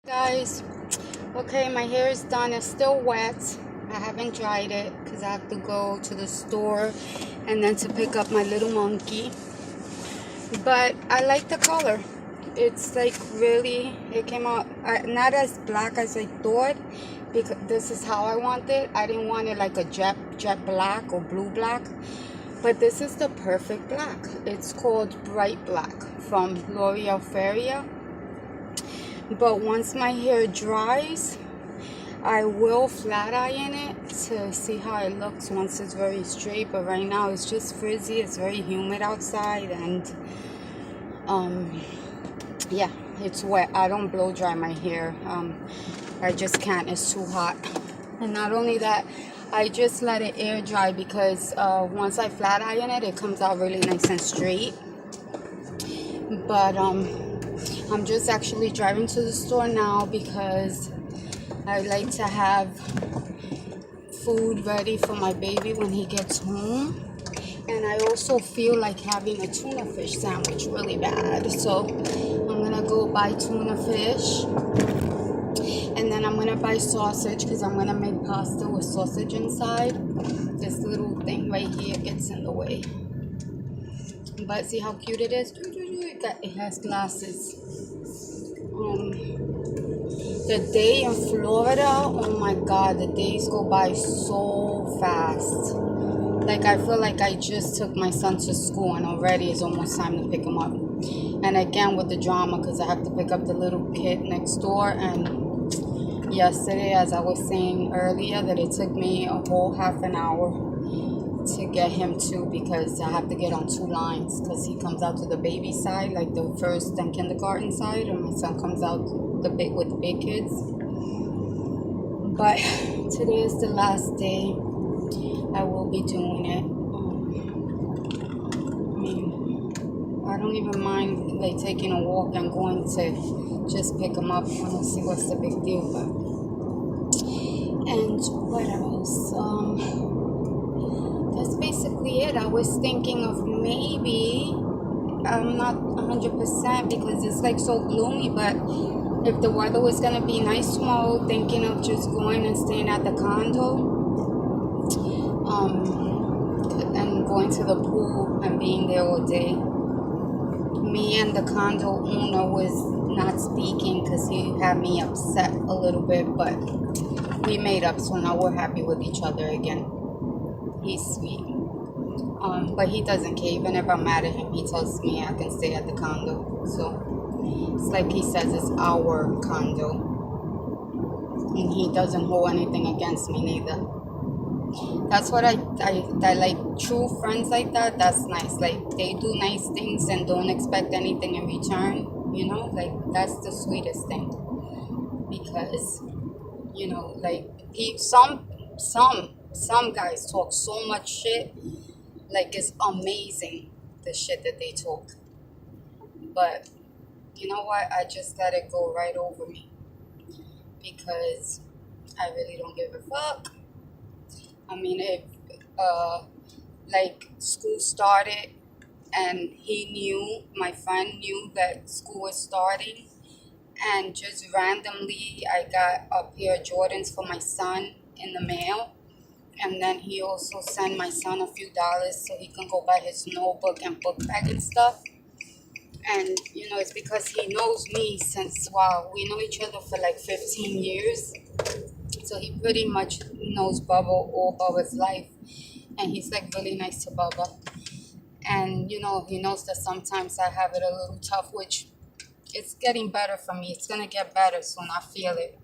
Guys, okay, my hair is done. It's still wet. I haven't dried it because I have to go to the store and then to pick up my little monkey. But I like the color. It's like really, it came out not as black as I thought, because this is how I want it. I didn't want it like a jet black or blue black, but this is the perfect black. It's called Bright Black from L'Oreal Feria. But once my hair dries, I will flat iron it to see how it looks once it's very straight. But right now it's just frizzy. It's very humid outside, and yeah, it's wet. I don't blow dry my hair. I just can't. It's too hot. And not only that, I just let it air dry because once I flat iron it, it comes out really nice and straight. But I'm just actually driving to the store now because I like to have food ready for my baby when he gets home. And I also feel like having a tuna fish sandwich really bad. So I'm gonna go buy tuna fish. And then I'm gonna buy sausage because I'm gonna make pasta with sausage inside. This little thing right here gets in the way. But see how cute it is? It has glasses. The day in Florida, oh my God, the days go by so fast. Like I feel like I just took my son to school and already it's almost time to pick him up. And again with the drama because I have to pick up the little kid next door. And yesterday, as I was saying earlier, that it took me a whole half an hour to get him to, because I have to get on two lines because he comes out to the baby side, like the first and kindergarten side, and my son comes out with the big kids. But today is the last day I will be doing it. I mean, I don't even mind like taking a walk and going to just pick him up. I want to see what's the big deal. And what else? That's basically it. I was thinking of maybe, I'm not 100% because it's like so gloomy, but if the weather was gonna be nice tomorrow, thinking of just going and staying at the condo, and going to the pool and being there all day. Me and the condo owner was not speaking because he had me upset a little bit, but we made up, so now we're happy with each other again. He's sweet. But he doesn't care. Even if I'm mad at him, he tells me I can stay at the condo. So it's like he says it's our condo. And he doesn't hold anything against me neither. That's what I like. True friends like that, that's nice. Like they do nice things and don't expect anything in return. You know, like that's the sweetest thing. Because, you know, like some guys talk so much shit, like it's amazing the shit that they talk. But you know what? I just let it go right over me because I really don't give a fuck. I mean, if like school started and my friend knew that school was starting, and just randomly I got a pair of Jordans for my son in the mail. And then he also sent my son a few dollars so he can go buy his notebook and book bag and stuff. And, you know, it's because he knows me since, wow, we know each other for like 15 years. So he pretty much knows Bubba all Bubba's life. And he's like really nice to Bubba. And, you know, he knows that sometimes I have it a little tough, which it's getting better for me. It's going to get better soon. I feel it.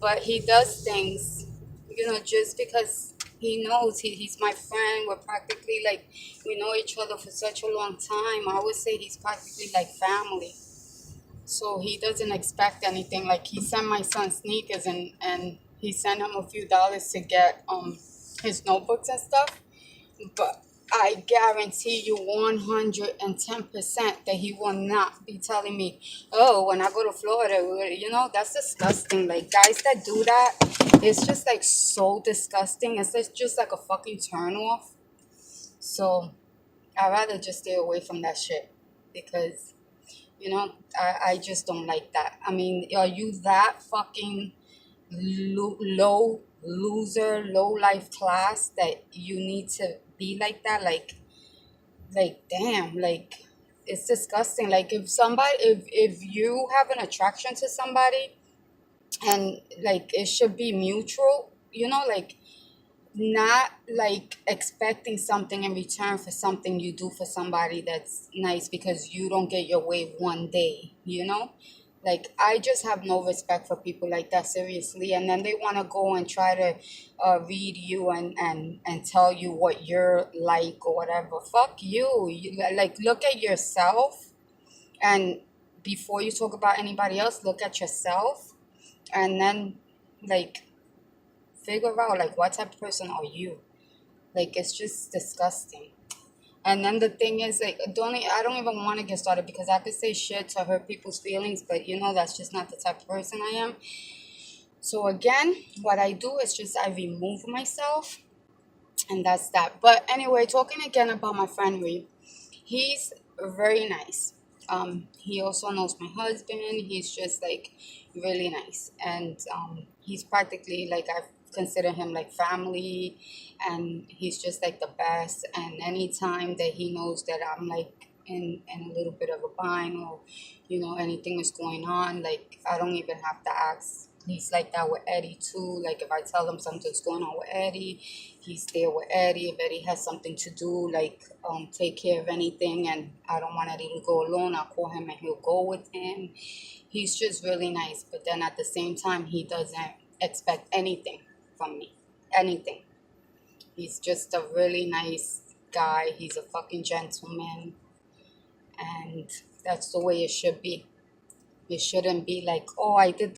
But he does things, you know, just because he knows he's my friend. We're practically like, we know each other for such a long time. I would say he's practically like family. So he doesn't expect anything. Like he sent my son sneakers and he sent him a few dollars to get his notebooks and stuff. But I guarantee you 110% that he will not be telling me, oh, when I go to Florida, you know, that's disgusting. Like, guys that do that, it's just like so disgusting. It's just like a fucking turn off. So I'd rather just stay away from that shit because You know, I just don't like that. I mean, are you that fucking low loser, low life class that you need to be like that? Like damn, like it's disgusting. Like if you have an attraction to somebody, and like it should be mutual, you know, like not like expecting something in return for something you do for somebody that's nice because you don't get your way one day, you know? Like I just have no respect for people like that, seriously. And then they want to go and try to read you and tell you what you're like or whatever. Fuck you. Like look at yourself, and before you talk about anybody else, look at yourself, and then like figure out like what type of person are you. Like it's just disgusting. And then the thing is, like, I don't even want to get started because I could say shit to hurt people's feelings, but you know that's just not the type of person I am. So again, what I do is just I remove myself, and that's that. But anyway, talking again about my friend Reed, he's very nice. He also knows my husband. He's just like really nice, and he's practically like I consider him like family, and he's just like the best. And anytime that he knows that I'm like in a little bit of a bind, or you know anything is going on, like I don't even have to ask. He's like that with Eddie too. Like if I tell him something's going on with Eddie, he's there with Eddie. If Eddie has something to do, like take care of anything, and I don't want Eddie to go alone, I'll call him and he'll go with him. He's just really nice. But then at the same time, he doesn't expect anything from me. Anything. He's just a really nice guy. He's a fucking gentleman. And that's the way it should be. It shouldn't be like, oh, I did